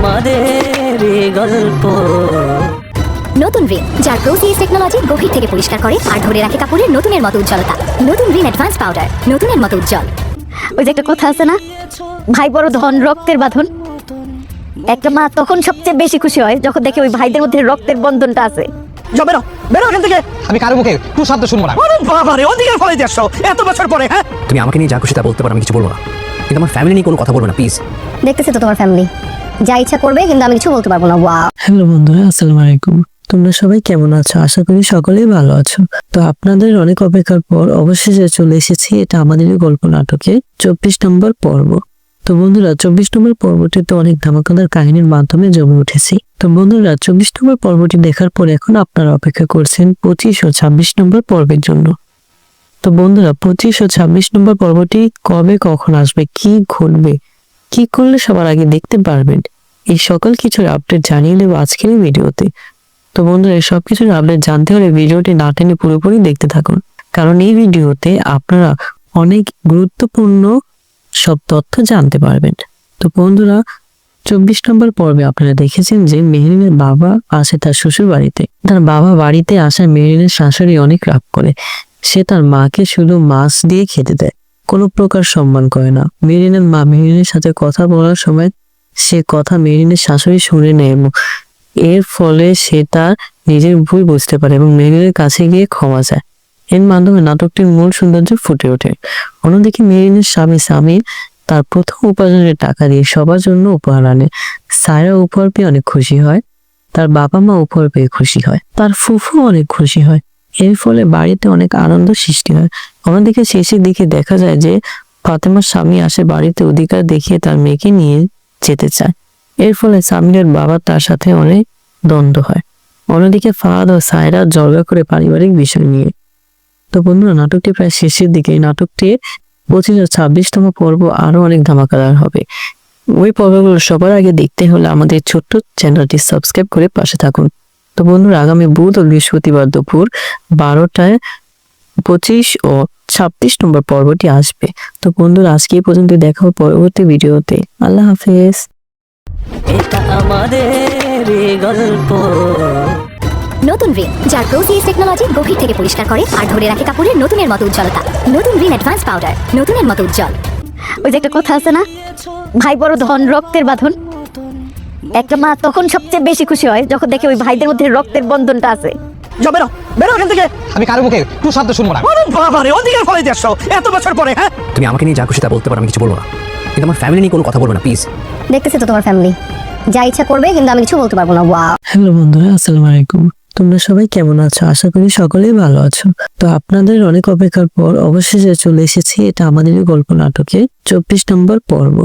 আমাদের গল্প। নতুন রিন, যার প্রোসিএস টেকনোলজি গভীর থেকে পরিষ্কার করে আর ধরে রাখে কাপড়ের নতুনের মতো উজ্জ্বলতা। নতুন রিন অ্যাডভান্স পাউডার, নতুনের মতো উজ্জ্বল। ওই যে একটা কথা আছে না, ভাই বড় ধন রক্তের বাঁধন। একটা মা তখন সবচেয়ে বেশি খুশি হয় যখন দেখে ওই ভাইদের মধ্যে রক্তের বন্ধনটা আছে। বেরো বেরো এখান থেকে। আমি কারো মুখে তুই শব্দ শুনবো না। বাবারে ওদিকে ফলে যাচ্ছ এত বছর পরে। হ্যাঁ তুমি আমাকে নিয়ে যা খুশি তা বলতে পারো, আমি কিছু বলবো না, কিন্তু আমার ফ্যামিলি নিয়ে কোনো কথা বলবো না প্লিজ। দেখতেছি তো তোমার ফ্যামিলি যা ইচ্ছা করবে, কিন্তু আমি কিছু বলতে পারবো না। ওয়াও। হ্যালো বন্ধুরা, আসসালামু আলাইকুম। তোমরা সবাই কেমন আছো? আশা করি সকলেই ভালো আছো। তো আপনাদের অনেক অপেক্ষার পর অবশেষে চলে এসেছি এটা আমাদেরই গল্প নাটকে 24 নম্বর পর্ব। তো বন্ধুরা 24 নম্বর পর্বটি তো অনেক ধামাকাদার কাহিনীর মাধ্যমে জমে উঠেছি। তো বন্ধুরা 24 নম্বর পর্বটি দেখার পর এখন আপনারা অপেক্ষা করছেন 25 ও 26 নম্বর পর্বের জন্য। তো বন্ধুরা 25 ও 26 নম্বর পর্বটি কবে কখন আসবে, কি ঘটবে, কি করলে সবার আগে দেখতে পারবেন, এই সকল কিছুর আপডেট জানিয়ে দেবো আজকের এই ভিডিওতে। তো বন্ধুরা এই সব কিছুর আপডেট জানতে হলে ভিডিওটি না টেনে পুরোপুরি দেখতে থাকুন, কারণ এই ভিডিওতে আপনারা অনেক গুরুত্বপূর্ণ সব তথ্য জানতে পারবেন। তো বন্ধুরা 24 নম্বর পর্বে আপনারা দেখেছেন যে মেহরিনের বাবা আসে তার শ্বশুর বাড়িতে। তার বাবা বাড়িতে আসা মেহরিনের শাশুড়ি অনেক রাগ করে। সে তার মাকে শুধু মাছ দিয়ে খেতে দেয়, কোনো প্রকার সম্মান করে না। মেহরিনের মা মেহরিনের সাথে কথা বলার সময় সে কথা মেহরিনের শাশুড়ি শুনে নেয় এবং এর ফলে সে তার নিজের ভুল বুঝতে পারে এবং মেহরিনের কাছে গিয়ে ক্ষমা চায়। এর মাধ্যমে নাটকটির মূল সৌন্দর্য ফুটে ওঠে। অন্যদিকে মেহরিনের স্বামী সামির তার প্রথম উপার্জনের টাকা দিয়ে সবার জন্য উপহার আনে। সায়রা উপহার পেয়ে অনেক খুশি হয়, তার বাবা মা উপহার পেয়ে খুশি হয়, তার ফুফু অনেক খুশি হয়। এর ফলে বাড়িতে অনেক আনন্দ সৃষ্টি হয়। অন্যদিকে শেষের দিকে দেখা যায় যে ফাতেমার স্বামী আসে বাড়িতে অধিকার দেখিয়ে তার মেয়েকে নিয়ে যেতে চায়। এর ফলে সামিরের বাবা তার সাথে অনেক দ্বন্দ্ব হয়। অন্যদিকে ফাহাদ ও সায়রা ঝগড়া করে পারিবারিক বিষয় নিয়ে। তো বন্ধুরা নাটকটি প্রায় শেষের দিকে। এই নাটকটির 25 ও 26তম পর্ব আরো অনেক ধামাকাদার হবে। ওই পর্বগুলো সবার আগে দেখতে হলে আমাদের ছোট্ট চ্যানেলটি সাবস্ক্রাইব করে পাশে থাকুন। তো বন্ধুরা আগামী বুধ ও বৃহস্পতিবার দুপুর 12টায় 25 ও 26 নম্বর পর্বটি আসবে। তো বন্ধুরা আজকে এই পর্যন্ত, দেখা হবে পরবর্তী ভিডিওতে। আল্লাহ হাফেজ। এটা আমাদের গল্প। নতুন রিন, যার প্রোসিএস টেকনোলজি গভীর থেকে পরিষ্কার করে আর ধরে রাখে কাপড়ের নতুনের মতো উজ্জ্বলতা। নতুন রিন অ্যাডভান্স পাউডার, নতুনের মতো উজ্জ্বল। ওই যে একটা কথা আছে না, ভাই বড় ধন রক্তের বাঁধন। একটা মা তখন সবচেয়ে বেশি খুশি হয় যখন দেখে ওই ভাইদের মধ্যে রক্তের বন্ধনটা আছে। বেরো বেরো এখান থেকে। আমি কারো মুখে তুই শব্দ শুনবো না। বাবারে ওদিকে ফলে যাচ্ছ এত বছর পরে। হ্যাঁ তুমি আমাকে নিয়ে যা খুশি তা বলতে পারো, আমি কিছু বলবো না, কিন্তু আমার ফ্যামিলি নিয়ে কোনো কথা বলবো না প্লিজ। দেখতেছি তো তোমার ফ্যামিলি যা ইচ্ছা করবে, কিন্তু আমি কিছু বলতে পারবো না। ওয়াও। হ্যালো বন্ধুরা, আসসালামু আলাইকুম। তোমরা সবাই কেমন আছো? আশা করি সকলেই ভালো আছো। তো আপনাদের অনেক অপেক্ষার পর অবশেষে চলে এসেছি এটা আমাদেরই গল্প নাটকে 24 নম্বর পর্ব।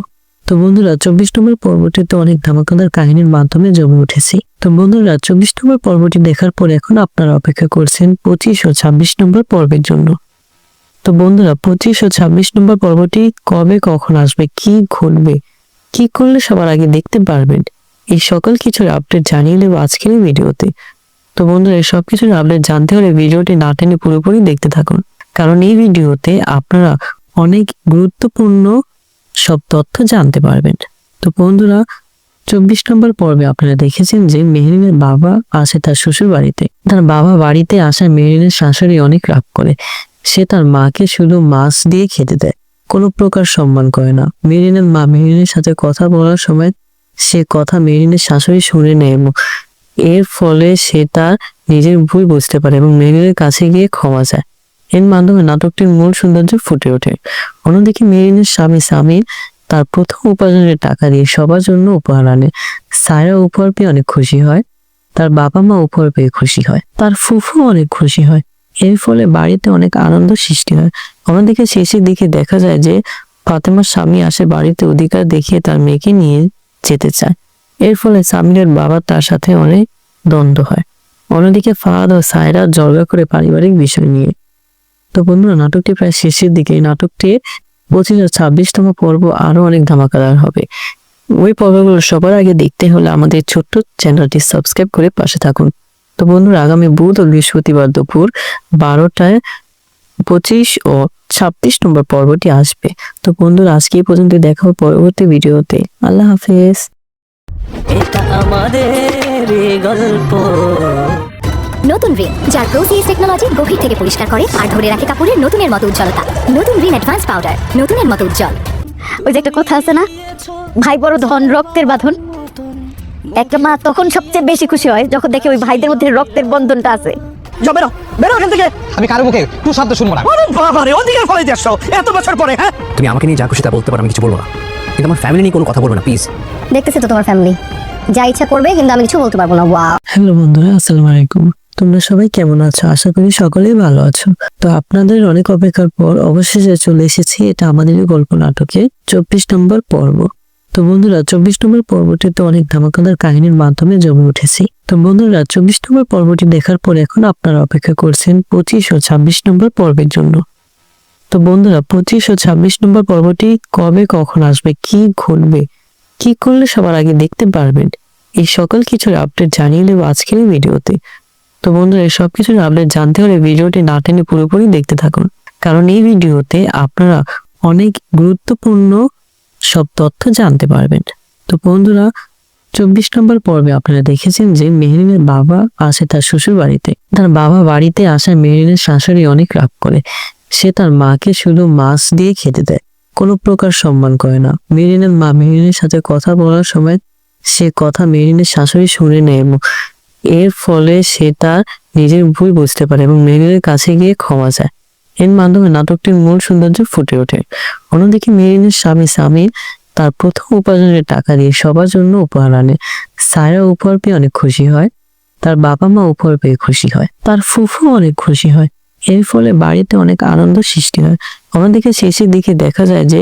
তো বন্ধুরা 24 নম্বর পর্বটি তো অনেক ধামাকাদার কাহিনীর মাধ্যমে জমে উঠেছি। তো বন্ধুরা 24 নম্বর পর্বটি দেখার পর এখন আপনারা অপেক্ষা করছেন 25 ও 26 নম্বর পর্বের জন্য। তো বন্ধুরা 25 ও 26 নম্বর পর্বটি কবে কখন আসবে, কি ঘটবে, কি করলে সবার আগে দেখতে পারবেন, এই সকল কিছুর আপডেট জানিয়ে দেবো আজকের এই ভিডিওতে। তো বন্ধুরা এই সব কিছুর আপডেট জানতে হলে ভিডিওটি না টেনে পুরোপুরি দেখতে থাকুন, কারণ এই ভিডিওতে আপনারা অনেক গুরুত্বপূর্ণ সব তথ্য জানতে পারবেন। তো বন্ধুরা 24 নম্বর পর্বে আপনারা দেখেছেন যে মেহরিনের বাবা আসে তার শ্বশুর বাড়িতে। তার বাবা বাড়িতে আসা মেহরিনের শাশুড়ি অনেক রাগ করে। সে তার মাকে শুধু মাছ দিয়ে খেতে দেয়, কোনো প্রকার সম্মান করে না। মেহরিনের মা মেহরিনের সাথে কথা বলার সময় সে কথা মেহরিনের শাশুড়ি শুনে নেয় এবং এর ফলে সে তার নিজের ভুল বুঝতে পারে এবং মেহরিনের কাছে গিয়ে ক্ষমা চায়। এর মাধ্যমে নাটকটির মূল সৌন্দর্য ফুটে ওঠে। অন্যদিকে মেহরিনের স্বামী সামির তার প্রথম উপার্জনের টাকা দিয়ে সবার জন্য উপহার আনে। সায়রা উপহার পেয়ে অনেক খুশি হয়, তার বাবা মা উপহার পেয়ে খুশি হয়, তার ফুফু অনেক খুশি হয়। এর ফলে বাড়িতে অনেক আনন্দ সৃষ্টি হয়। অন্যদিকে শেষের দিকে দেখা যায় যে ফাতেমার স্বামী আসে বাড়িতে অধিকার দেখিয়ে তার মেয়েকে নিয়ে যেতে চায়। এর ফলে সামিরের বাবা তার সাথে অনেক দ্বন্দ্ব হয়। অন্যদিকে ফাহাদ ও সায়রা ঝগড়া করে পারিবারিক বিষয় নিয়ে। তো বন্ধুরা নাটকটি প্রায় শেষের দিকে। এই নাটকটির 25 ও 26তম পর্ব আরো অনেক ধামাকাদার হবে। ওই পর্বগুলো সবার আগে দেখতে হলে আমাদের ছোট্ট চ্যানেলটি সাবস্ক্রাইব করে পাশে থাকুন। তো বন্ধুরা আগামী বুধ ও বৃহস্পতিবার দুপুর 12টায় 25 ও 26 নম্বর পর্বটি আসবে। তো বন্ধুরা আজকে এই পর্যন্ত, দেখা হবে পরবর্তী ভিডিওতে। আল্লাহ হাফেজ। আমাদের গল্প। নতুন রিন যার প্রোসিএস টেকনোলজি গভীর থেকে পরিষ্কার করে আর ধরে রাখে কাপড়ের নতুনের মতো উজ্জ্বলতা। নতুন রিন অ্যাডভান্স পাউডার, নতুনের মতো উজ্জ্বল। ওই যে একটা কথা আছে না, ভাই বড় ধন রক্তের বাঁধন। একটা মা তখন সবচেয়ে বেশি খুশি হয় যখন দেখে ওই ভাইদের মধ্যে রক্তের বন্ধনটা আছে। যাও বেরো, বেরো এখান থেকে। আমি কারো মুখে একটু শব্দ শুনবো না। আরে বাবা রে, অধিকার ফলাইতে আসছো এত বছর পরে, হ্যাঁ? তুমি আমাকে নিয়ে যা খুশি তা বলতে পারো, আমি কিছু বলবো না। কিন্তু আমার ফ্যামিলি নিয়ে কোনো কথা বলবো না প্লিজ। দেখতেছি তো তোমার ফ্যামিলি, যা ইচ্ছা করবে, কিন্তু আমি কিছু বলতে পারবো না। ওয়াও। হ্যালো বন্ধুরা, আসসালামু আলাইকুম। তোমরা সবাই কেমন আছো? আশা করি সকলেই ভালো আছো। তো আপনাদের অনেক অপেক্ষার পর অবশেষে চলে এসেছি এটা আমাদেরই গল্প নাটকে 24 নম্বর পর্ব। তো বন্ধুরা, 24 নম্বর পর্বটিতে অনেক ধামাকাদার কাহিনীর মাধ্যমে জমে উঠেছি। তো বন্ধুরা, 24 নম্বর পর্বটি দেখার পর এখন আপনারা অপেক্ষা করছেন 25 ও 26 নম্বর পর্বের জন্য। তো বন্ধুরা, 25 ও 26 নম্বর পর্বটি কবে কখন আসবে, কি ঘটবে, কি করলে সবার আগে দেখতে পারবেন, এই সকল কিছুর আপডেট জানিয়ে দেবো আজকের এই ভিডিওতে। তো বন্ধুরা, এই সব কিছুর আপডেট জানতে হলে ভিডিওটি না টেনে পুরোপুরি দেখতে থাকুন, কারণ এই ভিডিওতে আপনারা অনেক গুরুত্বপূর্ণ সব তথ্য জানতে পারবেন। তো বন্ধুরা, 24 নম্বর পর্বে আপনারা দেখেছেন যে মেহরিনের বাবা আসে তার শ্বশুর বাড়িতে। তার বাবা বাড়িতে আসায় মেহরিনের শাশুড়ি অনেক রাগ করে। সে তার মাকে শুধু মাছ দিয়ে খেতে দেয়, কোনো প্রকার সম্মান করে না। মেহরিনের মা মেহরিনের সাথে কথা বলার সময় সে কথা মেহরিনের শাশুড়ি শুনে নেয় এবং এর ফলে সে তার নিজের ভুল বুঝতে পারে এবং মেহরিনের কাছে গিয়ে ক্ষমা চায়। এর মাধ্যমে নাটকটির মূল সৌন্দর্য ফুটে ওঠে। অন্যদিকে মেহরিনের স্বামী সামির তার প্রথম উপার্জনের টাকা দিয়ে সবার জন্য উপহার আনে। সায়রা উপহার পেয়ে অনেক খুশি হয়, তার বাবা মা উপহার পেয়ে খুশি হয়, তার ফুফু অনেক খুশি হয়। এর ফলে বাড়িতে অনেক আনন্দ সৃষ্টি হয়। অন্যদিকে শেষের দিকে দেখা যায় যে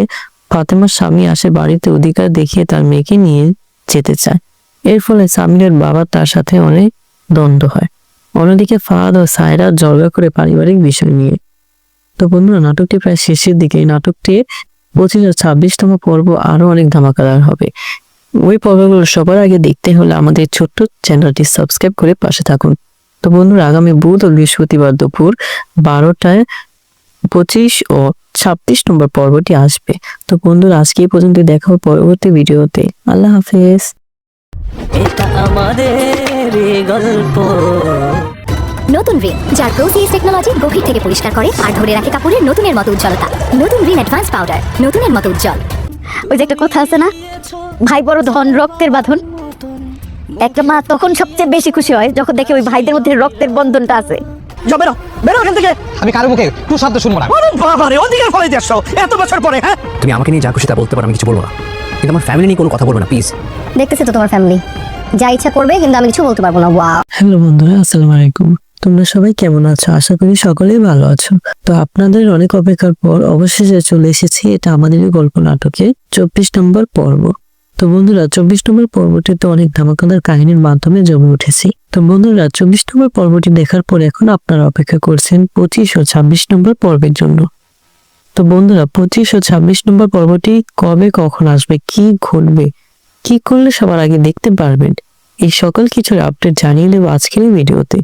ফাতেমার স্বামী আসে বাড়িতে অধিকার দেখিয়ে তার মেয়েকে নিয়ে যেতে চায়। এর ফলে সামিরের বাবা তার সাথে অনেক দ্বন্দ্ব হয়। অন্যদিকে ফাহাদ ও সায়রা ঝগড়া করে পারিবারিক বিষয় নিয়ে। তো বন্ধুরা, নাটকটি প্রায় শেষের দিকে। এই নাটকটি 25 ও 26তম পর্ব আরো অনেক ধামাকাদার হবে। ওই পর্বগুলো সবার আগে দেখতে হলে আমাদের ছোট্ট চ্যানেলটি সাবস্ক্রাইব করে পাশে থাকুন। তো বন্ধুরা, আগামী বুধ ও বৃহস্পতিবার দুপুর 12টায় 25 ও 26 নম্বর পর্বটি আসবে। তো বন্ধুরা, আজকে এই পর্যন্ত, দেখা হবে পরবর্তী ভিডিওতে। আল্লাহ হাফেজ। এটা আমাদের গল্প। নতুন রিন যার প্রোসিএস টেকনোলজি গভীর থেকে পরিষ্কার করে আর ধরে রাখে কাপড়ের নতুনের মতো উজ্জ্বলতা। নতুন রিন অ্যাডভান্স পাউডার, নতুনের মতো উজ্জ্বল। ওই যে একটা কথা আছে না, ভাই বড় ধন রক্তের বাঁধন। একটা মা তখন সবচেয়ে বেশি খুশি হয় যখন দেখে ওই ভাইদের মধ্যে রক্তের বন্ধনটা আছে। যাও বেরো, বেরো এখান থেকে। আমি কারো মুখে একটু শব্দ শুনবো না। আরে বাবা রে, অধিকার ফলাইতে আসছো এত বছর পরে, হ্যাঁ? তুমি আমাকে নিয়ে যা খুশি তা বলতে পারো, আমি কিছু বলবো না। কিন্তু আমার ফ্যামিলি নিয়ে কোনো কথা বলবো না প্লিজ। দেখতেছি তো তোমার ফ্যামিলি, যা ইচ্ছা করবে, কিন্তু আমি কিছু বলতে পারবো না। ওয়াও। হ্যালো বন্ধুরা, আসসালামু আলাইকুম। তোমরা সবাই কেমন আছো? আশা করি সকলেই ভালো আছো। তো আপনাদের অনেক অপেক্ষার পর অবশেষে চলে এসেছি এটা আমাদেরই গল্প নাটকে 24 নম্বর পর্ব। তো বন্ধুরা, 24 নম্বর পর্বটিতে অনেক ধামাকাদার কাহিনীর মাধ্যমে জমে উঠেছি। তো বন্ধুরা, 24 নম্বর পর্বটি দেখার পর এখন আপনারা অপেক্ষা করছেন 25 ও 26 নম্বর পর্বের জন্য। তো বন্ধুরা, 25 ও 26 নম্বর পর্বটি কবে কখন আসবে, কি ঘটবে, কি করলে সবার আগে দেখতে পারবেন, এই সকল কিছুর আপডেট জানিয়ে দেবো আজকের এই ভিডিওতে।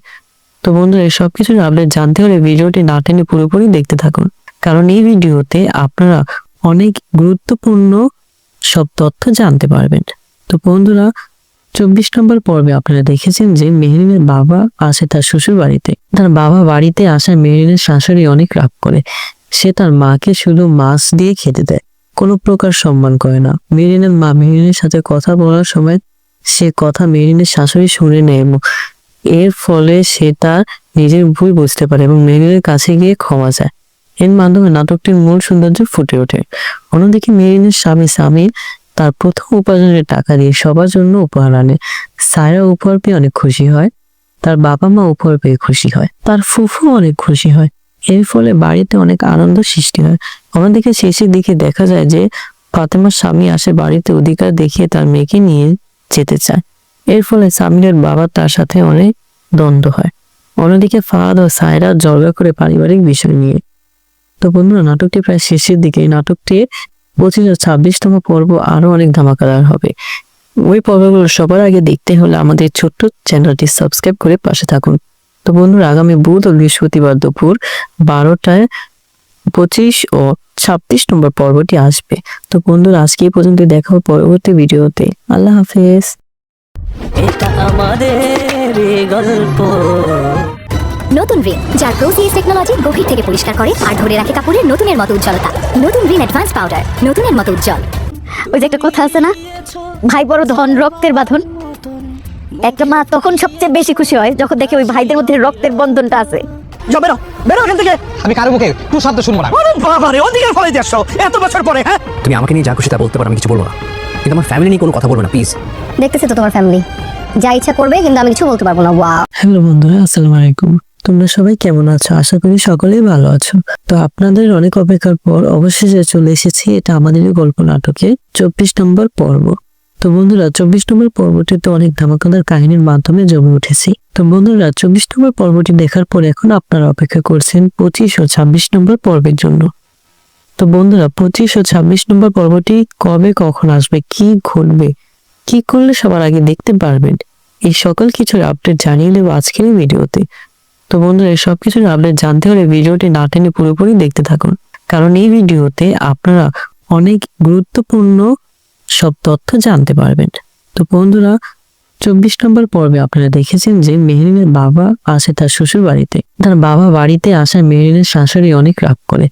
তো বন্ধুরা, এই সব কিছুর আপডেট জানতে হলে ভিডিওটি না টেনে পুরোপুরি দেখতে থাকুন, কারণ এই ভিডিওতে আপনারা অনেক গুরুত্বপূর্ণ সব তথ্য জানতে পারবেন। তো বন্ধুরা, 24 নম্বর পর্বে আপনারা দেখেছেন যে মেহরিনের বাবা আসে তার শ্বশুর বাড়িতে। তার বাবা বাড়িতে আসায় মেহরিনের শাশুড়ি অনেক রাগ করে। সে তার মাকে শুধু মাছ দিয়ে খেতে দেয়, কোনো প্রকার সম্মান করে না। মেহরিনের মা মেহরিনের সাথে কথা বলার সময় সে কথা মেহরিনের শাশুড়ি শুনে নেয় এবং এর ফলে সে তার নিজের ভুল বুঝতে পারে এবং মেহরিনের কাছে গিয়ে ক্ষমা চায়। এর মাধ্যমে নাটকটির মূল সৌন্দর্য ফুটে ওঠে। অন্যদিকে মেহরিনের স্বামী সামির তার প্রথম উপার্জনের টাকা দিয়ে সবার জন্য উপহার আনে। সায়রা উপহার পেয়ে অনেক খুশি হয়, তার বাবা মা উপহার পেয়ে খুশি হয়, তার ফুফু অনেক খুশি হয়। এর ফলে বাড়িতে অনেক আনন্দ সৃষ্টি হয়। অন্যদিকে শেষের দিকে দেখা যায় যে ফাতেমার স্বামী আসে বাড়িতে অধিকার দেখিয়ে তার মেয়েকে নিয়ে যেতে চায়। এর ফলে সামিরের বাবা তার সাথে অনেক দ্বন্দ্ব হয়। অন্যদিকে ফাহাদ ও সায়রা ঝগড়া করে পারিবারিক বিষয় নিয়ে। তো বন্ধুরা, নাটকটি প্রায় শেষের দিকে। এই নাটকটি 25 ও 26তম পর্ব আরো অনেক ধামাকাদার হবে। ওই পর্বগুলো সবার আগে দেখতে হলে আমাদের ছোট্ট চ্যানেলটি সাবস্ক্রাইব করে পাশে থাকুন। তো বন্ধুরা, আগামী বুধ ও বৃহস্পতিবার দুপুর 12টায় 25 ও 26 নম্বর পর্বটি আসবে। তো বন্ধুরা, আজকে এই পর্যন্ত, দেখা হবে পরবর্তী ভিডিওতে। আল্লাহ হাফেজ। এটা আমাদের গল্প। নতুন রিন যার প্রোসিএস টেকনোলজি গভীর থেকে পরিষ্কার করে আর ধরে রাখে কাপড়ের নতুনের মতো উজ্জ্বলতা। নতুন রিন অ্যাডভান্স পাউডার, নতুনের মতো উজ্জ্বল। ওই যে একটা কথা আছে না, ভাই বড় ধন রক্তের বাঁধন। একটা মা তখন সবচেয়ে বেশি খুশি হয় যখন দেখে ওই ভাইদের মধ্যে রক্তের বন্ধনটা আছে। যাও বেরো, বেরো এখান থেকে। আমি কারো মুখে টু শব্দ শুনবো না। আরে বাবা রে, অধিকার ফলে আসছো এত বছর পরে, হ্যাঁ? তুমি আমাকে নিয়ে যা খুশি তা বলতে পারো, আমি কিছু বলবো না, কিন্তু আমার ফ্যামিলি নিয়ে কোনো কথা বলবো না প্লিজ। দেখতেছি তো তোমার ফ্যামিলি, যা ইচ্ছা করবে, কিন্তু আমি কিছু বলতে পারবো না। ওয়াও। হ্যালো বন্ধুরা, আসসালামু আলাইকুম। তোমরা সবাই কেমন আছো? আশা করি সকলেই ভালো আছো। তো আপনাদের অনেক অপেক্ষার পর অবশেষে চলে এসেছি এটা আমাদেরই গল্প নাটকে 24 নম্বর পর্ব। তো বন্ধুরা, 24 নম্বর পর্বটিতে অনেক ধামাকাদার কাহিনীর মাধ্যমে জমে উঠেছি। তো বন্ধুরা, 24 নম্বর পর্বটি দেখার পর এখন আপনারা অপেক্ষা করছেন 25 ও 26 নম্বর পর্বের জন্য। তো বন্ধুরা, 25 ও 26 নম্বর পর্বটি কবে কখন আসবে, কি ঘটবে, কি করলে সবার আগে দেখতে পারবেন, এই সকল কিছুর আপডেট জানিয়ে দেবো আজকের এই ভিডিওতে। তো বন্ধুরা, এই সব কিছুর আপডেট জানতে হলে ভিডিওটি না টেনে পুরোপুরি দেখতে থাকুন, কারণ এই ভিডিওতে আপনারা অনেক গুরুত্বপূর্ণ সব তথ্য জানতে পারবেন। তো বন্ধুরা, 24 নম্বর পর্বে আপনারা দেখেছেন যে মেহরিনের বাবা আসে তার শ্বশুর বাড়িতে। তার বাবা বাড়িতে আসায় মেহরিনের শাশুড়ি অনেক রাগ করে।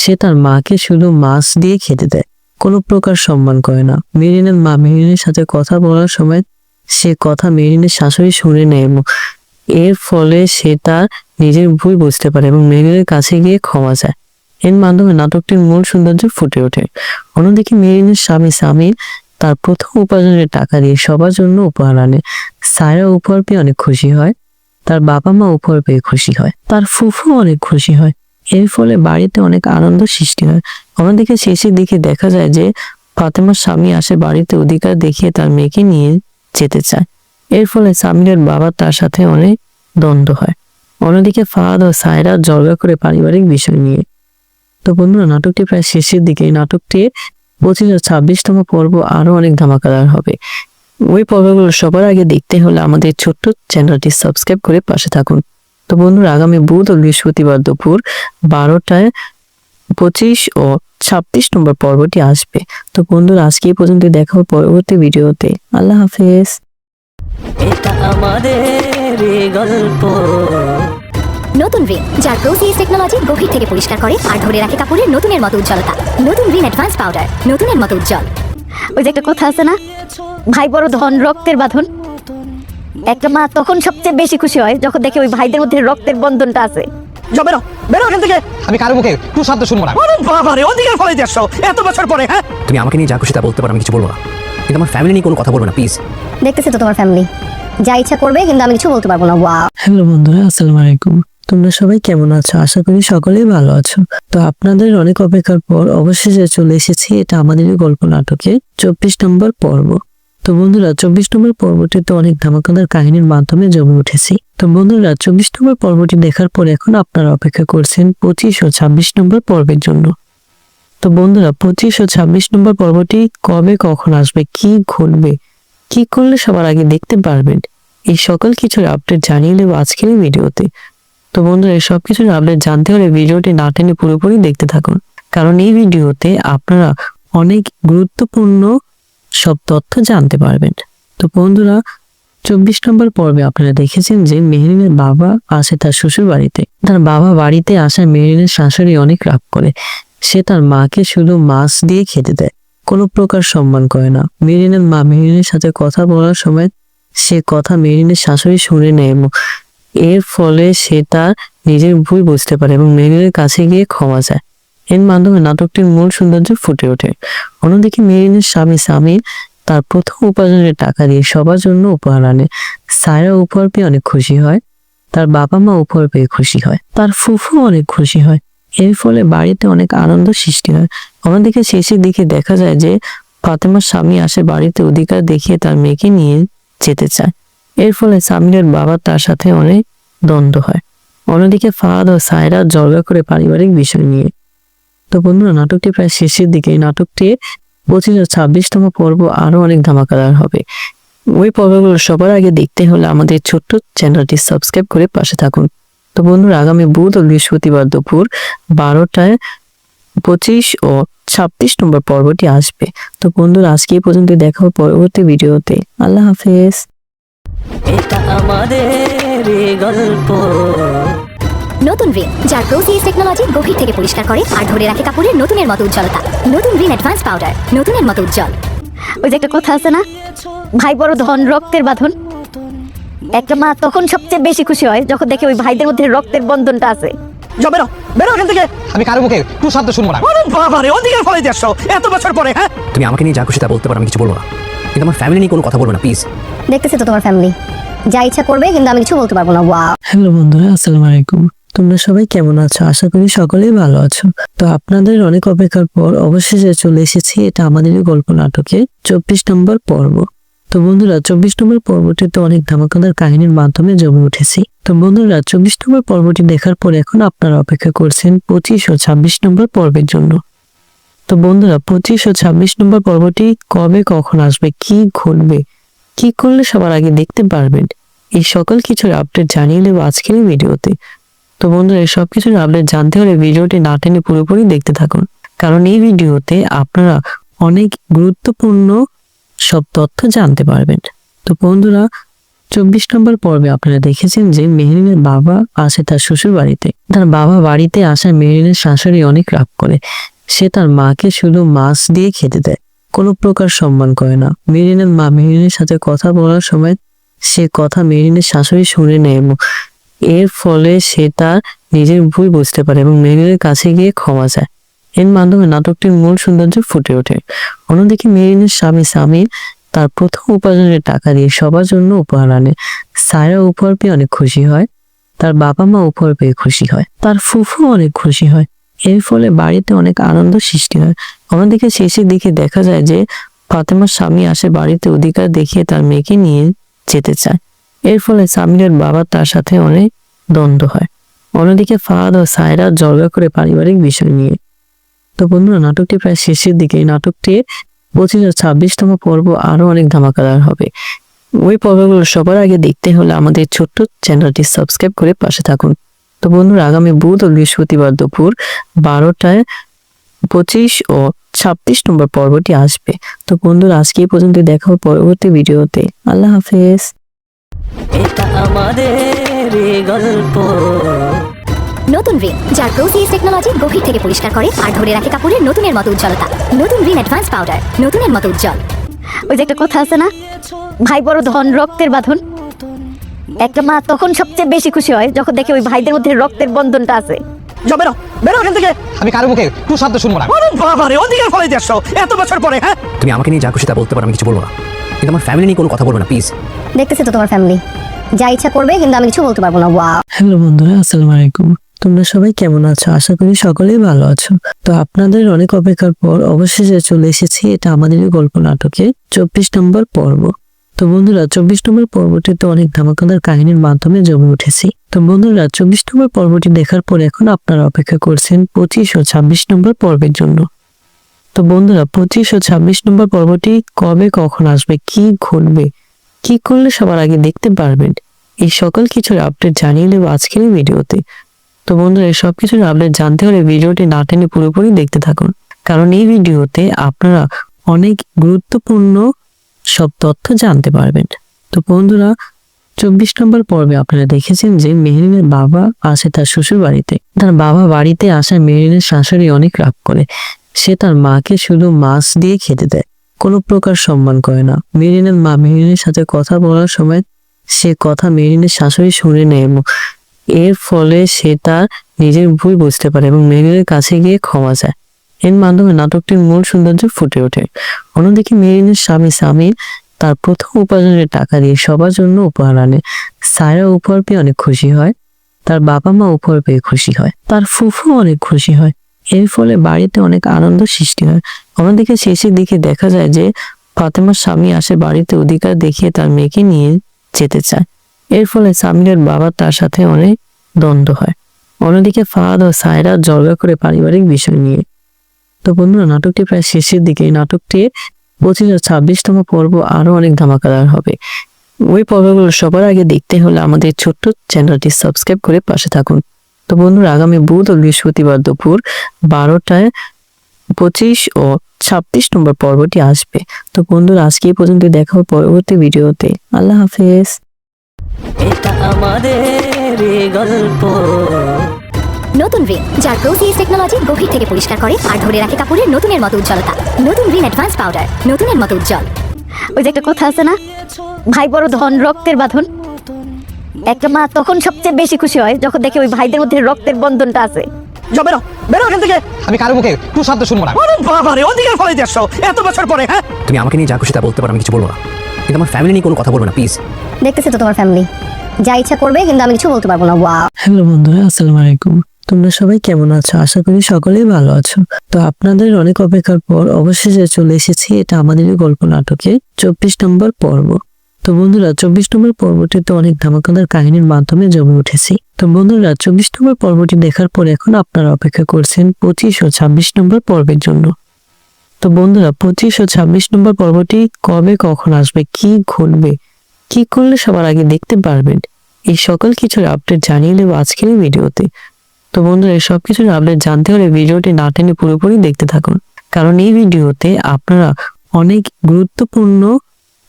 সে তার মাকে শুধু মাছ দিয়ে খেতে দেয়, কোনো প্রকার সম্মান করে না। মেহরিনের মা মেহরিনের সাথে কথা বলার সময় সে কথা মেহরিনের শাশুড়ি শুনে নেয় এবং এর ফলে সে তার নিজের ভুল বুঝতে পারে এবং মেহরিনের কাছে গিয়ে ক্ষমা চায়। এর মাধ্যমে নাটকটির মূল সৌন্দর্য ফুটে ওঠে। অন্যদিকে মেহরিনের স্বামী সামির তার প্রথম উপার্জনের টাকা দিয়ে সবার জন্য উপহার আনে। সায়রা উপহার পেয়ে অনেক খুশি হয়, তার বাবা মা উপহার পেয়ে খুশি হয়, তার ফুফু অনেক খুশি হয়। এর ফলে বাড়িতে অনেক আনন্দ সৃষ্টি হয়। অন্যদিকে শেষের দিকে দেখা যায় যে ফাতেমার স্বামী আসে বাড়িতে অধিকার দেখিয়ে তার মেয়েকে নিয়ে যেতে চায়। এর ফলে সামিরের বাবা তার সাথে অনেক দ্বন্দ্ব হয়। অন্যদিকে ফাহাদ ও সায়রা ঝগড়া করে পারিবারিক বিষয় নিয়ে। তো বন্ধুরা, নাটকটি প্রায় শেষের দিকে। এই নাটকটির 25 ও 26তম পর্ব আরো অনেক ধামাকাদার হবে। ওই পর্বগুলো সবার আগে দেখতে হলে আমাদের ছোট্ট চ্যানেলটি সাবস্ক্রাইব করে পাশে থাকুন। তো বন্ধুরা, আগামী বুধ ও বৃহস্পতিবার দুপুর 12টায় 25 ও 26 নম্বর পর্বটি আসবে। তো বন্ধুরা, আজকে এই পর্যন্ত, দেখা হবে পরবর্তী ভিডিওতে। আল্লাহ হাফেজ। এটা আমাদের গল্প। নতুন রিন যার প্রোসিএস টেকনোলজি গভীর থেকে পরিষ্কার করে আর ধরে রাখে কাপড়ের নতুনের মতো উজ্জ্বলতা। নতুন রিন অ্যাডভান্স পাউডার, নতুনের মতো উজ্জ্বল। ওই যে একটা কথা আছে না, ভাই বড় ধন রক্তের বাঁধন। একটা মা তখন সবচেয়ে বেশি খুশি হয় যখন দেখে ওই ভাইদের মধ্যে রক্তের বন্ধনটা আছে। যাও বেরো, বেরো এখান থেকে। আমি কারো মুখে টু শব্দ শুনবো না। আরে বাবা রে, অধিকার ফলে আসছো এত বছর পরে, হ্যাঁ? তুমি আমাকে নিয়ে যা খুশি তা বলতে পারো, আমি কিছু বলবো না, কিন্তু আমার ফ্যামিলি নিয়ে কোনো কথা বলবো না প্লিজ। দেখতেছি তো তোমার ফ্যামিলি, যা ইচ্ছা করবে, কিন্তু আমি কিছু বলতে পারবো না। ওয়াও। হ্যালো বন্ধুরা, আসসালামু আলাইকুম। তোমরা সবাই কেমন আছো? আশা করি সকলেই ভালো আছো। তো আপনাদের অনেক অপেক্ষার পর অবশেষে চলে এসেছি এটা আমাদেরই গল্প নাটকে 24 নম্বর পর্ব। তো বন্ধুরা, 24 নম্বর পর্বটিতে অনেক ধামাকাদার কাহিনীর মাধ্যমে জমে উঠেছি। তো বন্ধুরা, 24 নম্বর পর্বটি দেখার পর এখন আপনারা অপেক্ষা করছেন 25 ও 26 নম্বর পর্বের জন্য। তো বন্ধুরা, 25 ও 26 নম্বর পর্বটি কবে কখন আসবে, কি ঘটবে, কি করলে সবার আগে দেখতে পারবেন, এই সকল কিছুর আপডেট জানিয়ে দেবো আজকের এই ভিডিওতে। তো বন্ধুরা, এই সব কিছুর আপডেট জানতে হলে ভিডিওটি না টেনে পুরোপুরি দেখতে থাকুন, কারণ এই ভিডিওতে আপনারা অনেক গুরুত্বপূর্ণ সব তথ্য জানতে পারবেন। তো বন্ধুরা, 24 নম্বর পর্বে আপনারা দেখেছেন যে মেহরিনের বাবা আসে তার শ্বশুর বাড়িতে। তার বাবা বাড়িতে আসায় মেহরিনের শাশুড়ি অনেক রাগ করে। সে তার মাকে শুধু মাছ দিয়ে খেতে দেয়, কোনো প্রকার সম্মান করে না। মেহরিনের মা মেহরিনের সাথে কথা বলার সময় সে কথা মেহরিনের শাশুড়ি শুনে নেয় এবং এর ফলে সে তার নিজের ভুল বুঝতে পারে এবং মেহরিনের কাছে গিয়ে ক্ষমা চায়। এর মাধ্যমে নাটকটির মূল সৌন্দর্য ফুটে ওঠে। অন্যদিকে মেহরিনের স্বামী সামির তার প্রথম উপার্জনের টাকা দিয়ে সবার জন্য উপহার আনে। সায়রা উপহার পেয়ে অনেক খুশি হয়, তার বাবা মা উপহার পেয়ে খুশি হয়, তার ফুফু অনেক খুশি হয়। এর ফলে বাড়িতে অনেক আনন্দ সৃষ্টি হয়। অন্যদিকে শেষের দিকে দেখা যায় যে ফাতেমার স্বামী আসে বাড়িতে অধিকার দেখিয়ে তার মেয়েকে নিয়ে যেতে চায়। এর ফলে সামিরের বাবা তার সাথে অনেক দ্বন্দ্ব হয়। অন্যদিকে ফাহাদ ও সায়রা ঝগড়া করে পারিবারিক বিষয় নিয়ে। তো বন্ধুরা, নাটকটি প্রায় শেষের দিকে। এই নাটকটি 25 ও 26তম পর্ব আরো অনেক ধামাকাদার হবে। ওই পর্বগুলো সবার আগে দেখতে হলে আমাদের ছোট্ট চ্যানেলটি সাবস্ক্রাইব করে পাশে থাকুন। তো বন্ধুরা, আগামী বুধ ও বৃহস্পতিবার দুপুর 12টায় 25 ও 26 নম্বর পর্বটি আসবে। তো বন্ধুরা, আজকে এই পর্যন্ত, দেখা হবে পরবর্তী ভিডিওতে। আল্লাহ হাফেজ। এটা আমাদের গল্প। নতুন রিন যার প্রোসিএস টেকনোলজি গভীর থেকে পরিষ্কার করে আর ধরে রাখে কাপড়ের নতুনের মতো উজ্জ্বলতা। নতুন রিন অ্যাডভান্স পাউডার, নতুনের মতো উজ্জ্বল। ওই যে একটা কথা আছে না, ভাই বড় ধন রক্তের বাঁধন। একটা মা তখন সবচেয়ে বেশি খুশি হয় যখন দেখে ওই ভাইদের মধ্যে রক্তের বন্ধনটা আছে। যাও বেরো, বেরো এখান থেকে। আমি কারো মুখে টু শব্দ শুনবো না। আরে বাবারে, অধিকার ফলাইতে আসছো এত বছর পরে, হ্যাঁ? তুমি আমাকে নিয়ে যা খুশি তা বলতে পারো, আমি কিছু বলবো না, কিন্তু আমার ফ্যামিলি নিয়ে কোনো কথা বলবো না প্লিজ। দেখতেছি তো তোমার ফ্যামিলি যা ইচ্ছা করবে, কিন্তু আমি কিছু বলতে পারবো না। ওয়াও। হ্যালো বন্ধুরা, আসসালামু আলাইকুম। তোমরা সবাই কেমন আছো? আশা করি সকলেই ভালো আছো। তো আপনাদের অনেক অপেক্ষার পর অবশেষে চলে এসেছি এটা আমাদেরই গল্প নাটকে 24 নম্বর পর্ব। তো বন্ধুরা 24 নম্বর পর্বটিতে অনেক ধামাকাদার কাহিনীর মাধ্যমে জমে উঠেছি। তো বন্ধুরা 24 নম্বর পর্বটি দেখার পর এখন আপনারা অপেক্ষা করছেন 25 ও 26 নম্বর পর্বের জন্য। তো বন্ধুরা 25 ও 26 নম্বর পর্বটি কবে কখন আসবে, কি ঘটবে, কি করলে সবার আগে দেখতে পারবেন, এই সকল কিছুর আপডেট জানিয়ে দেবো আজকের এই ভিডিওতে। তো বন্ধুরা এই সব কিছুর আপডেট জানতে হলে ভিডিওটি না টেনে পুরোপুরি দেখতে থাকুন, কারণ এই ভিডিওতে আপনারা অনেক গুরুত্বপূর্ণ সব তথ্য জানতে পারবেন। তো বন্ধুরা 24 নম্বর পর্বে আপনারা দেখেছেন যে মেহরিনের বাবা আসে তার শ্বশুর বাড়িতে। তার বাবা বাড়িতে আসা মেহরিনের শাশুড়ি অনেক রাগ করে। সে তার মাকে শুধু মাছ দিয়ে খেতে দেয়, কোনো প্রকার সম্মান করে না। মেহরিনের মা মেহরিনের সাথে কথা বলার সময় সে কথা মেহরিনের শাশুড়ি শুনে নেয় এবং এর ফলে সে তার নিজের ভুল বুঝতে পারে এবং মেহরিনের কাছে গিয়ে ক্ষমা চায়। এর মাধ্যমে নাটকটির মূল সৌন্দর্য ফুটে ওঠে। অন্যদিকে মেহরিনের স্বামী সামির তার প্রথম উপার্জনের টাকা দিয়ে সবার জন্য উপহার আনে। সায়রা উপহার পেয়ে অনেক খুশি হয়, তার বাবা মা উপহার পেয়ে খুশি হয়, তার ফুফু অনেক খুশি হয়। এর ফলে বাড়িতে অনেক আনন্দ সৃষ্টি হয়। অন্যদিকে শেষের দিকে দেখা যায় যে ফাতেমার স্বামী আসে বাড়িতে অধিকার দেখিয়ে তার মেয়েকে নিয়ে যেতে চায়। এর ফলে সামিরের বাবা তার সাথে অনেক দ্বন্দ্ব হয়। অন্যদিকে ফাহাদ ও সায়রা ঝগড়া করে পারিবারিক বিষয় নিয়ে। তো বন্ধুরা নাটকটি প্রায় শেষের দিকে। এই নাটকটির 25 ও 26তম পর্ব আরো অনেক ধামাকাদার হবে। ওই পর্বগুলো সবার আগে দেখতে হলে আমাদের ছোট্ট চ্যানেলটি সাবস্ক্রাইব করে পাশে থাকুন। তো বন্ধুরা আগামী বুধ ও বৃহস্পতিবার দুপুর 12টায় 25 ও 26 নম্বর পর্বটি আসবে। তো বন্ধুরা আজকে এই পর্যন্ত, দেখা হবে পরবর্তী ভিডিওতে। আল্লাহ হাফেজ। এটা আমাদের গল্প। নতুন রিন যার প্রোসিএস টেকনোলজি গভীর থেকে পরিষ্কার করে আর ধরে রাখে কাপড়ের নতুনের মতো উজ্জ্বলতা। নতুন রিন অ্যাডভান্স পাউডার, নতুনের মতো উজ্জ্বল। ওই যে একটা কথা আছে না, ভাই বড় ধন রক্তের বাঁধন। একটা মা তখন সবচেয়ে বেশি খুশি হয় যখন দেখে ওই ভাইদের মধ্যে রক্তের বন্ধনটা আছে। যাও বেরো, বেরো এখান থেকে। আমি কারো মুখে টু শব্দ শুনবো না। আরে বাবারে, অধিকার ফলাইতে আসছো এত বছর পরে, হ্যাঁ? তুমি আমাকে নিয়ে যা খুশি তা বলতে পারো, আমি কিছু বলবো না, কিন্তু আমার ফ্যামিলি নিয়ে কোনো কথা বলবো না প্লিজ। দেখতেছি তো তোমার ফ্যামিলি যা ইচ্ছা করবে, কিন্তু আমি কিছু বলতে পারবো না। ওয়াও। হ্যালো বন্ধুরা, আসসালামু আলাইকুম। তোমরা সবাই কেমন আছো? আশা করি সকলেই ভালো আছো। তো আপনাদের অনেক অপেক্ষার পর অবশেষে চলে এসেছি এটা আমাদেরই গল্প নাটকে 24 নম্বর পর্ব। তো বন্ধুরা 24 নম্বর পর্বটিতে অনেক ধামাকাদার কাহিনীর মাধ্যমে জমে উঠেছি। তো বন্ধুরা 24 নম্বর পর্বটি দেখার পর এখন আপনারা অপেক্ষা করছেন 25 ও 26 নম্বর পর্বের জন্য। তো বন্ধুরা 25 ও 26 নম্বর পর্বটি কবে কখন আসবে, কি ঘটবে, কি করলে সবার আগে দেখতে পারবেন, এই সকল কিছুর আপডেট জানিয়ে দেবো আজকের এই ভিডিওতে। তো বন্ধুরা এই সব কিছুর আপডেট জানতে হলে ভিডিওটি না টেনে পুরোপুরি দেখতে থাকুন, কারণ এই ভিডিওতে আপনারা অনেক গুরুত্বপূর্ণ সব তথ্য জানতে পারবেন। তো বন্ধুরা 24 নম্বর পর্বে আপনারা দেখেছেন যে মেহরিনের বাবা আসে তার শ্বশুর বাড়িতে। তার বাবা বাড়িতে আসা মেহরিনের শাশুড়ি অনেক রাগ করে। সে তার মাকে শুধু মাছ দিয়ে খেতে দেয়, কোনো প্রকার সম্মান করে না। মেহরিনের মা মেহরিনের সাথে কথা বলার সময় সে কথা মেহরিনের শাশুড়ি শুনে নেয় এবং এর ফলে সে তার নিজের ভুল বুঝতে পারে এবং মেহরিনের কাছে গিয়ে ক্ষমা চায়। এর মাধ্যমে নাটকটির মূল সৌন্দর্য ফুটে ওঠে। অন্যদিকে মেহরিনের স্বামী সামির তার প্রথম উপার্জনের টাকা দিয়ে সবার জন্য উপহার আনে। সায়রা উপহার পেয়ে অনেক খুশি হয়, তার বাবা মা উপহার পেয়ে খুশি হয়, তার ফুফু অনেক খুশি হয়। এর ফলে বাড়িতে অনেক আনন্দ সৃষ্টি হয়। অন্যদিকে শেষের দিকে দেখা যায় যে ফাতেমার স্বামী আসে বাড়িতে অধিকার দেখিয়ে তার মেয়েকে নিয়ে যেতে চায়। এর ফলে সামিরের বাবা তার সাথে অনেক দ্বন্দ্ব হয়। অন্যদিকে ফাহাদ ও সায়রা ঝগড়া করে পারিবারিক বিষয় নিয়ে। তো বন্ধুরা নাটকটি প্রায় শেষের দিকে। এই নাটকটির 25 ও 26তম পর্ব আরো অনেক ধামাকাদার হবে। ওই পর্বগুলো সবার আগে দেখতে হলে আমাদের ছোট্ট চ্যানেলটি সাবস্ক্রাইব করে পাশে থাকুন। তো বন্ধুরা আগামী বুধ ও বৃহস্পতিবার দুপুর 12টায় 25 ও 26 নম্বর পর্বটি আসবে। তো বন্ধুরা আজকে এই পর্যন্ত, দেখা হবে পরবর্তী ভিডিওতে। আল্লাহ হাফেজ। এটা আমাদের গল্প। নতুন রিন যার প্রোসিএস টেকনোলজি গভীর থেকে পরিষ্কার করে আর ধরে রাখে কাপড়ের নতুনের মতো উজ্জ্বলতা। নতুন রিন অ্যাডভান্স পাউডার, নতুনের মতো উজ্জ্বল। ওই যে একটা কথা আছে না, ভাই বড় ধন রক্তের বাঁধন। একটা মা তখন সবচেয়ে বেশি খুশি হয় যখন দেখে ওই ভাইদের মধ্যে রক্তের বন্ধনটা আছে। যাও বেরো, বেরো এখান থেকে। আমি কারো মুখে একটু শব্দ শুনবো না। আরে বাবা রে, অধিকার ফলাইতে আসছো এত বছর পরে, হ্যাঁ? তুমি আমাকে নিয়ে যা খুশি তা বলতে পারো, আমি কিছু বলবো না, কিন্তু আমার ফ্যামিলি নিয়ে কোনো কথা বলবো না প্লিজ। দেখতেছি তো তোমার ফ্যামিলি, যা ইচ্ছা করবে, কিন্তু আমি কিছু বলতে পারবো না। ওয়াও। হ্যালো বন্ধুরা, আসসালামু আলাইকুম। তোমরা সবাই কেমন আছো? আশা করি সকলেই ভালো আছো। তো আপনাদের অনেক অপেক্ষার পর অবশেষে চলে এসেছি এটা আমাদেরই গল্প নাটকে 24 নম্বর পর্ব। তো বন্ধুরা 24 নম্বর পর্বটিতে অনেক ধামাকাদার কাহিনীর মাধ্যমে জমে উঠেছি। তো বন্ধুরা 24 নম্বর পর্বটি দেখার পর এখন আপনারা অপেক্ষা করছেন 25 ও 26 নম্বর পর্বের জন্য। তো বন্ধুরা 25 ও 26 নম্বর পর্বটি কবে কখন আসবে, কি ঘটবে, কি করলে সবার আগে দেখতে পারবেন, এই সকল কিছুর আপডেট জানিয়ে দেবো আজকের এই ভিডিওতে। তো বন্ধুরা এই সব কিছুর আপডেট জানতে হলে ভিডিওটি না টেনে পুরোপুরি দেখতে থাকুন, কারণ এই ভিডিওতে আপনারা অনেক গুরুত্বপূর্ণ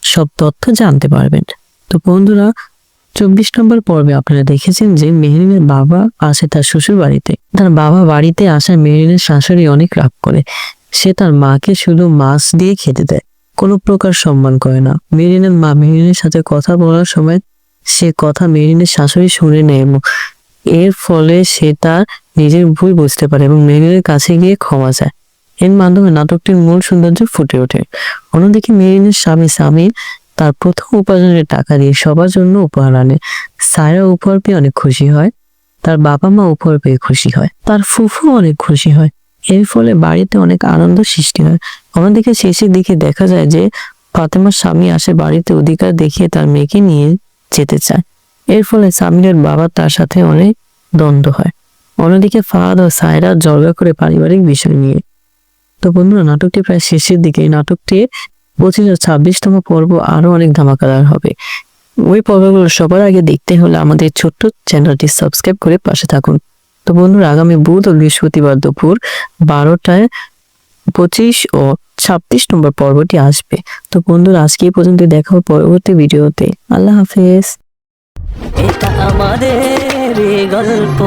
সব তথ্য জানতে পারবেন। তো বন্ধুরা 24 নম্বর পর্বে আপনারা দেখেছেন যে মেহরিনের বাবা আসে তার শ্বশুর বাড়িতে। তার বাবা বাড়িতে আসায় মেহরিনের শাশুড়ি অনেক রাগ করে। সে তার মাকে শুধু মাছ দিয়ে খেতে দেয়, কোনো প্রকার সম্মান করে না। মেহরিনের মা মেহরিনের সাথে কথা বলার সময় সে কথা মেহরিনের শাশুড়ি শুনে নেয় এবং এর ফলে সে তার নিজের ভুল বুঝতে পারে এবং মেহরিনের কাছে গিয়ে ক্ষমা চায়। এর মাধ্যমে নাটকটির মূল সৌন্দর্য ফুটে ওঠে। অন্যদিকে মেহরিনের স্বামী সামির তার প্রথম উপার্জনের টাকা দিয়ে সবার জন্য উপহার আনে। সায়রা উপহার পেয়ে অনেক খুশি হয়, তার বাবা মা উপহার পেয়ে খুশি হয়, তার ফুফু অনেক খুশি হয়। এর ফলে বাড়িতে অনেক আনন্দ সৃষ্টি হয়। অন্যদিকে শেষের দিকে দেখা যায় যে ফাতেমার স্বামী আসে বাড়িতে অধিকার দেখিয়ে তার মেয়েকে নিয়ে যেতে চায়। এর ফলে সামিরের বাবা তার সাথে অনেক দ্বন্দ্ব হয়। অন্যদিকে ফাহাদ ও সায়রা ঝগড়া করে পারিবারিক বিষয় নিয়ে। তো বন্ধুরা নাটকটি প্রায় শেষের দিকে। এই নাটকটি 25 ও 26তম পর্ব আরো অনেক ধামাকাদার হবে। ওই পর্বগুলো সবার আগে দেখতে হলে আমাদের ছোট্ট চ্যানেলটি সাবস্ক্রাইব করে পাশে থাকুন। তো বন্ধুরা আগামী বুধ ও বৃহস্পতিবার দুপুর 12টায় 25 ও 26 নম্বর পর্বটি আসবে। তো বন্ধুরা আজকে এই পর্যন্ত, দেখা হবে পরবর্তী ভিডিওতে। আল্লাহ হাফেজ। এটা আমাদের গল্প।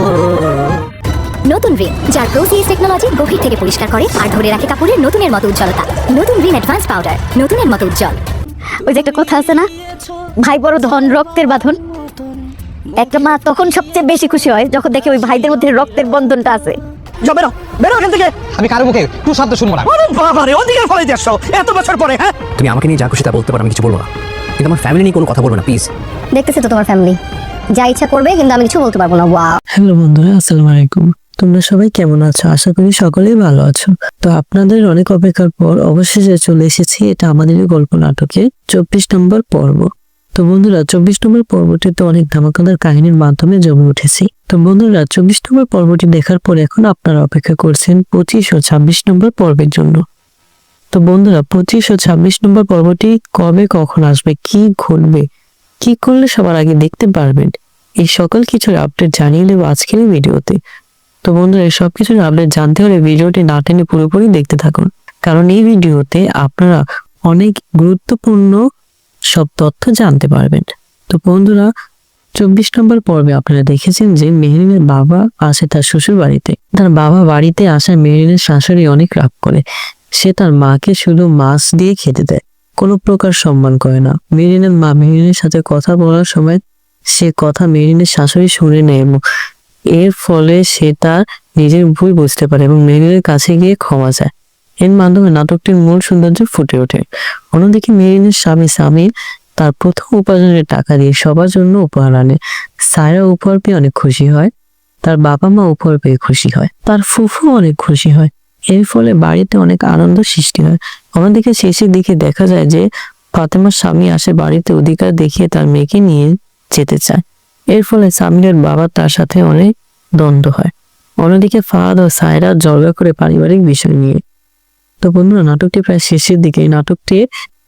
নতুন রিন যার প্রোসিএস টেকনোলজি গভীর থেকে পরিষ্কার করে আর ধরে রাখে কাপড়ের নতুনের মতো উজ্জ্বলতা। নতুন রিন অ্যাডভান্স পাউডার, নতুনের মতো উজ্জ্বল। ওই যে একটা কথা আছে না, ভাই বড় ধন রক্তের বাঁধন। একটা মা তখন সবচেয়ে বেশি খুশি হয় যখন দেখে ওই ভাইদের মধ্যে রক্তের বন্ধনটা আছে। যাও বেরো, বেরো এখান থেকে। আমি কারো মুখে একটু শব্দ শুনবো না। আরে বাবা রে, অধিকার ফলাইতে আসছো এত বছর পরে, হ্যাঁ? তুমি আমাকে নিয়ে যা খুশি তা বলতে পারো, আমি কিছু বলবো না, কিন্তু আমার ফ্যামিলি নিয়ে কোনো কথা বলবো না প্লিজ। দেখতেছি তো তোমার ফ্যামিলি, যা ইচ্ছা করবে, কিন্তু আমি কিছু বলতে পারবো না। ওয়াও। হ্যালো বন্ধুরা, আসসালামু আলাইকুম। তোমরা সবাই কেমন আছো? আশা করি সকলেই ভালো আছো। তো আপনাদের অনেক অপেক্ষার পর অবশেষে চলে এসেছি এটা আমাদেরই গল্প নাটকে 24 নম্বর পর্ব। তো বন্ধুরা 24 নম্বর পর্বটিতে অনেক ধামাকাদার কাহিনীর মাধ্যমে জমে উঠেছি। তো বন্ধুরা 24 নম্বর পর্বটি দেখার পর এখন আপনারা অপেক্ষা করছেন 25 ও 26 নম্বর পর্বের জন্য। তো বন্ধুরা 25 ও 26 নম্বর পর্বটি কবে কখন আসবে, কি ঘটবে, কি করলে সবার আগে দেখতে পারবেন, এই সকল কিছুর আপডেট জানিয়ে দেবো আজকের এই ভিডিওতে। তো বন্ধুরা এই সব কিছুর আপডেট জানতে হলে ভিডিওটি না টেনে পুরোপুরি দেখতে থাকুন, কারণ এই ভিডিওতে আপনারা অনেক গুরুত্বপূর্ণ সব তথ্য জানতে পারবেন। তো বন্ধুরা 24 নম্বর পর্বে আপনারা দেখেছেন যে মেহরিনের বাবা আসে তার শ্বশুর বাড়িতে। তার বাবা বাড়িতে আসায় মেহরিনের শাশুড়ি অনেক রাগ করে। সে তার মাকে শুধু মাছ দিয়ে খেতে দেয়, কোনো প্রকার সম্মান করে না। মেহরিনের মা মেহরিনের সাথে কথা বলার সময় সে কথা মেহরিনের শাশুড়ি শুনে নেয় এবং এর ফলে সে তার নিজের ভুল বুঝতে পারে এবং মেহরিনের কাছে গিয়ে ক্ষমা চায়। এর মাধ্যমে নাটকটির মূল সৌন্দর্য ফুটে ওঠে। অন্যদিকে মেহরিনের স্বামী সামির তার প্রথম উপার্জনের টাকা দিয়ে সবার জন্য উপহার আনে। সায়রা উপহার পেয়ে অনেক খুশি হয়, তার বাবা মা উপহার পেয়ে খুশি হয়, তার ফুফু অনেক খুশি হয়। এর ফলে বাড়িতে অনেক আনন্দ সৃষ্টি হয়। অন্যদিকে শেষের দিকে দেখা যায় যে ফাতেমার স্বামী আসে বাড়িতে অধিকার দেখিয়ে তার মেয়েকে নিয়ে যেতে চায়। এর ফলে সামিরের বাবা তার সাথে অনেক দ্বন্দ্ব হয়। অন্যদিকে ফাহাদ ও সায়রা ঝগড়া করে পারিবারিক বিষয় নিয়ে। তো বন্ধুরা নাটকটি প্রায় শেষের দিকে। এই নাটকটি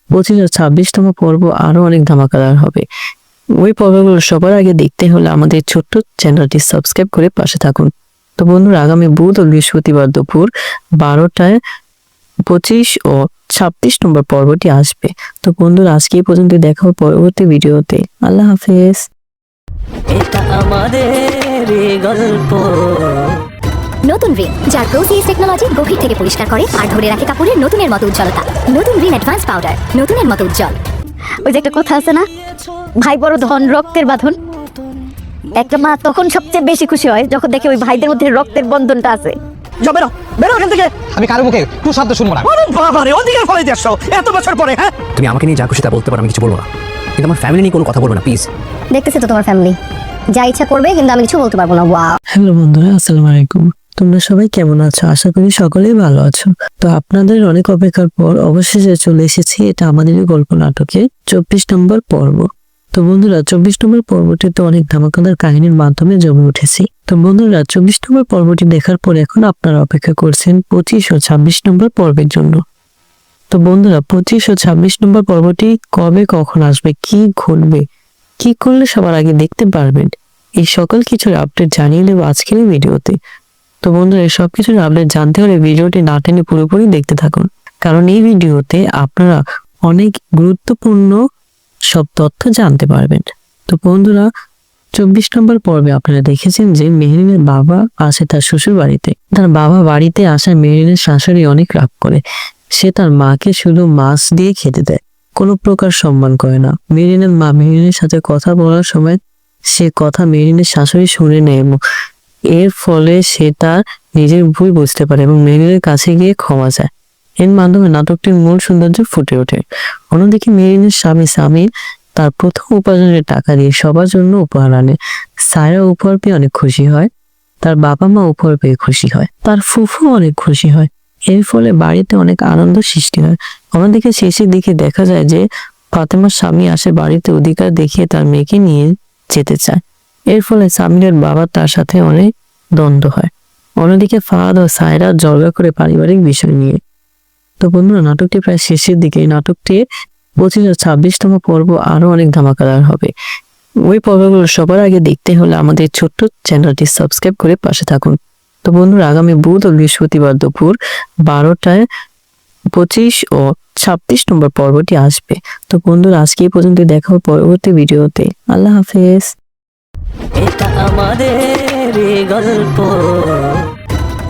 25 ও 26তম পর্ব আরো অনেক ধামাকাদার হবে। ওই পর্বগুলো সবার আগে দেখতে হলে আমাদের ছোট্ট চ্যানেলটি সাবস্ক্রাইব করে পাশে থাকুন। তো বন্ধুরা আগামী বুধ ও বৃহস্পতিবার দুপুর 12টায় 25 ও 26 নম্বর পর্বটি আসবে। তো বন্ধুরা আজকে এই পর্যন্ত, দেখা হবে পরবর্তী ভিডিওতে। আল্লাহ হাফেজ। এটা আমাদের গল্প। নতুন রিন যার প্রোসিএস টেকনোলজি গভীর থেকে পরিষ্কার করে আর ধরে রাখে কাপড়ের নতুনের মতো উজ্জ্বলতা। নতুন রিন অ্যাডভান্স পাউডার, নতুনের মতো উজ্জ্বল। ওই যে একটা কথা আছে না, ভাই বড় ধন রক্তের বাঁধন। একটা মা তখন সবচেয়ে বেশি খুশি হয় যখন দেখে ওই ভাইদের মধ্যে রক্তের বন্ধনটা আছে। যাও বেরো, বেরো এখান থেকে। আমি কারো মুখে টু শব্দ শুনবো না। আরে বাবা রে, অধিকার ফলাইতে আসছো এত বছর পরে, হ্যাঁ? তুমি আমাকে নিয়ে যা খুশি তা বলতে পারো, আমি কিছু বলবো না, কিন্তু আমার ফ্যামিলি নিয়ে কোনো কথা বলবো না প্লিজ। দেখতেছে তো তোমার ফ্যামিলি, যা ইচ্ছা করবে, কিন্তু আমি কিছু বলতে পারবো না। ওয়াও। হ্যালো বন্ধুরা, আসসালামু আলাইকুম। তোমরা সবাই কেমন আছো? আশা করি সকলেই ভালো আছো। তো আপনাদের অনেক অপেক্ষার পর অবশেষে চলে এসেছি এটা আমাদেরই গল্প নাটকে 24 নম্বর পর্ব। তো বন্ধুরা, 24 নম্বর পর্বটিতে অনেক ধামাকাদার কাহিনীর মাধ্যমে জমে উঠেছি। তো বন্ধুরা, 24 নম্বর পর্বটি দেখার পর এখন আপনারা অপেক্ষা করছেন 25 ও 26 নম্বর পর্বের জন্য। তো বন্ধুরা, 25 ও 26 নম্বর পর্বটি কবে কখন আসবে, কি ঘটবে, কি করলে সবার আগে দেখতে পারবেন, এই সকল কিছুর আপডেট জানিয়ে দেবো আজকের এই ভিডিওতে। তো বন্ধুরা, এই সবকিছুর আপডেট জানতে হলে ভিডিওটি না টেনে পুরোপুরি দেখতে থাকুন, কারণ এই ভিডিওতে আপনারা অনেক গুরুত্বপূর্ণ সব তথ্য জানতে পারবেন। তো বন্ধুরা, 24 নম্বর পর্বে আপনারা দেখেছেন যে মেহরিনের বাবা আসে তার শ্বশুর বাড়িতে। তার বাবা বাড়িতে আসায় মেহরিনের শাশুড়ি অনেক রাগ করে। সে তার মাকে শুধু মাছ দিয়ে খেতে দেয়, কোনো প্রকার সম্মান করে না। মেহরিনের মা মেহরিনের সাথে কথা বলার সময় সে কথা মেহরিনের শাশুড়ি শুনে নেয়, এর ফলে সে তার নিজের ভুল বুঝতে পারে এবং মেহরিনের কাছে গিয়ে ক্ষমা চায়। এর মাধ্যমে নাটকটির মূল সৌন্দর্য ফুটে ওঠে। অন্যদিকে মেহরিনের স্বামী সামির তার প্রথম উপার্জনের টাকা দিয়ে সবার জন্য উপহার আনে। সায়রা উপহার পেয়ে অনেক খুশি হয়, তার বাবা মা উপহার পেয়ে খুশি হয়, তার ফুফু অনেক খুশি হয়। এর ফলে বাড়িতে অনেক আনন্দ সৃষ্টি হয়। অন্যদিকে শেষের দিকে দেখা যায় যে ফাতেমার স্বামী আসে বাড়িতে অধিকার দেখিয়ে তার মেয়েকে নিয়ে যেতে চায়। এর ফলে সামিরের বাবা তার সাথে অনেক দ্বন্দ্ব হয়। অন্যদিকে ফাহাদ ও সায়রা ঝগড়া করে পারিবারিক বিষয় নিয়ে। তো বন্ধুরা, নাটকটি প্রায় শেষের দিকে। নাটকটি 25 ও 26তম পর্ব আরো অনেক ধামাকাদার হবে। ওই পর্বগুলো সবার আগে দেখতে হলে আমাদের ছোট্ট চ্যানেলটি সাবস্ক্রাইব করে পাশে থাকুন। তো বন্ধুরা, আগামী বুধ ও বৃহস্পতিবার দুপুর 12টায় 25 ও 26 নম্বর পর্বটি আসবে। তো বন্ধুরা, আজকে এই পর্যন্ত, দেখা হবে পরবর্তী ভিডিওতে। আল্লাহ হাফেজ। এটা আমাদের গল্প।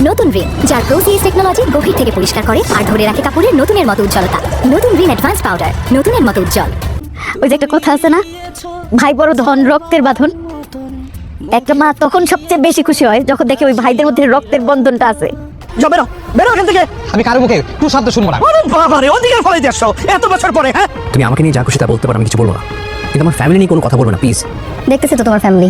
নতুন রিন যার প্রোসিএস টেকনোলজি গভীর থেকে পরিষ্কার করে আর ধরে রাখে কাপড়ের নতুনের মতো উজ্জ্বলতা। নতুন রিন অ্যাডভান্স পাউডার, নতুনের মতো উজ্জ্বল। ওই যে একটা কথা আছে না, ভাই বড় ধন রক্তের বাঁধন। একটা মা তখন সবচেয়ে বেশি খুশি হয় যখন দেখে ওই ভাইদের মধ্যে রক্তের বন্ধনটা আছে। যাও বেরো, বেরো এখান থেকে। আমি কারো মুখে টু শব্দ শুনবো না। আরে বাবা রে, অধিকার ফলাইতে আসছো এত বছর পরে, হ্যাঁ? তুমি আমাকে নিয়ে যা খুশি তা বলতে পারো, আমি কিছু বলবো না, কিন্তু আমার ফ্যামিলি নিয়ে কোনো কথা বলবো না প্লিজ। দেখতেছে তো তোমার ফ্যামিলি,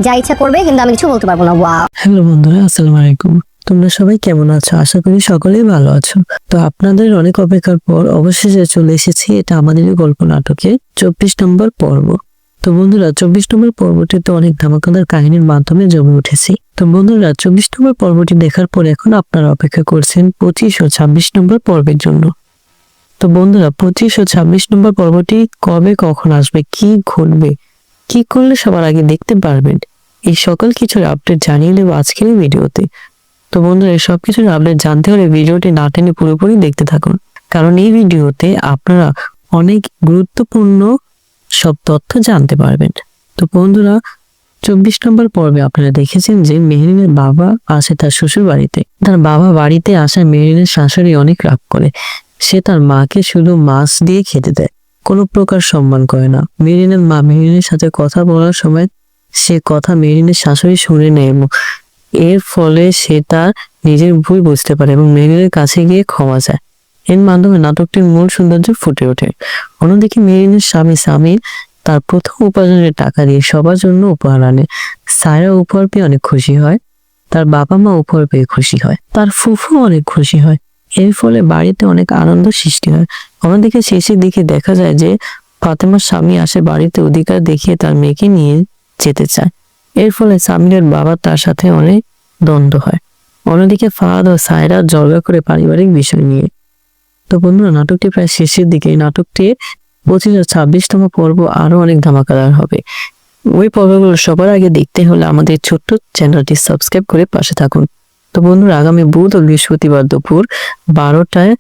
যা ইচ্ছা করবে, কিন্তু আমি কিছু বলতে পারবো না। ওয়াও। হ্যালো বন্ধুরা, আসসালামু আলাইকুম। তোমরা সবাই কেমন আছো? আশা করি সকলেই ভালো আছো। তো আপনাদের অনেক অপেক্ষার পর অবশেষে চলে এসেছি এটা আমাদেরই গল্প নাটকে 24 নম্বর পর্ব। তো বন্ধুরা, 24 নম্বর পর্বটিতে অনেক ধামাকাদার কাহিনীর মাধ্যমে জমে উঠেছি। তো বন্ধুরা, 24 নম্বর পর্বটি দেখার পর এখন আপনারা অপেক্ষা করছেন 25 ও 26 নম্বর পর্বের জন্য। তো বন্ধুরা, 25 ও 26 নম্বর পর্বটি কবে কখন আসবে, কি ঘটবে, কি করলে সবার আগে দেখতে পারবেন, এই সকল কিছুর আপডেট জানিয়ে দেবো আজকের এই ভিডিওতে। তো বন্ধুরা, এই সব কিছুর আপডেট জানতে হলে ভিডিওটি না টেনে পুরোপুরি দেখতে থাকুন, কারণ এই ভিডিওতে আপনারা অনেক গুরুত্বপূর্ণ সব তথ্য জানতে পারবেন। তো বন্ধুরা, 24 নম্বর পর্বে আপনারা দেখেছেন যে মেহরিনের বাবা আসে তার শ্বশুর বাড়িতে। তার বাবা বাড়িতে আসায় মেহরিনের শাশুড়ি অনেক রাগ করে। সে তার মাকে শুধু মাছ দিয়ে খেতে দেয়, কোনো প্রকার সম্মান করে না। মেহরিনের মা মেহরিনের সাথে কথা বলার সময় সে কথা মেহরিনের শাশুড়ি শুনে নেয়, এর ফলে সে তার নিজের ভুল বুঝতে পারে এবং মেহরিনের কাছে গিয়ে ক্ষমা চায়। এর মাধ্যমে নাটকটির মূল সৌন্দর্য ফুটে ওঠে। অন্যদিকে মেহরিনের স্বামী সামির তার প্রথম উপার্জনের টাকা দিয়ে সবার জন্য উপহার আনে। সায়রা উপহার পেয়ে অনেক খুশি হয়, তার বাবা মা উপহার পেয়ে খুশি হয়, তার ফুফু অনেক খুশি হয়। এর ফলে বাড়িতে অনেক আনন্দ সৃষ্টি হয়। অন্যদিকে শেষের দিকে দেখা যায় যে ফাতেমার স্বামী আসে বাড়িতে অধিকার দেখিয়ে তার মেয়েকে নিয়ে যেতে চায়। এর ফলে সামিরের বাবা তার সাথে অনেক দ্বন্দ্ব হয়। অন্যদিকে ফাহাদ ও সায়রা ঝগড়া করে পারিবারিক বিষয় নিয়ে। তো বন্ধুরা, নাটকটি প্রায় শেষের দিকে। এই নাটকটি 25 ও 26তম পর্ব আরো অনেক ধামাকাদার হবে। ওই পর্বগুলো সবার আগে দেখতে হলে আমাদের ছোট্ট চ্যানেলটি সাবস্ক্রাইব করে পাশে থাকুন। তো বন্ধুরা, আগামী বুধ ও বৃহস্পতিবার দুপুর 12টায়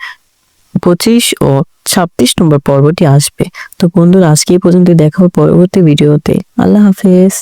25 ও 26 নম্বর পর্বটি আসবে। তো বন্ধুরা, আজকে এই পর্যন্ত, দেখা হবে পরবর্তী ভিডিওতে। আল্লাহ হাফেজ।